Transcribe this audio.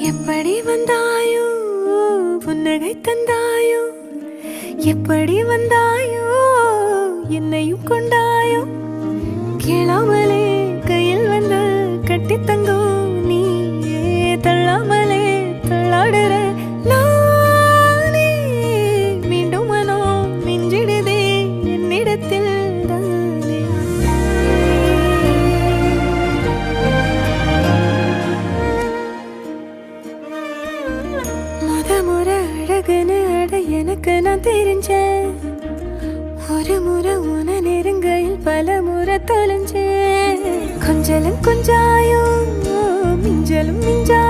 எப்படி வந்தாயோ புன்னகை தந்தாயோ எப்படி வந்தாயோ என்னையும் கொண்டாயோ கேளாமலே கையில் வந்து கட்டி தங்கோ நீயே தள்ளாமலே தள்ளாடுற நானே மீண்டும் மனோ மிஞ்சிடுதே என்னிடத்தில் முறை அழகுன்னு அட எனக்கு நான் தெரிஞ்சேன் ஒரு முறை உன நெருங்கையில் பல முறை தொலைஞ்சேன் கொஞ்சலும் கொஞ்சாயோ மிஞ்சலும் மிஞ்சா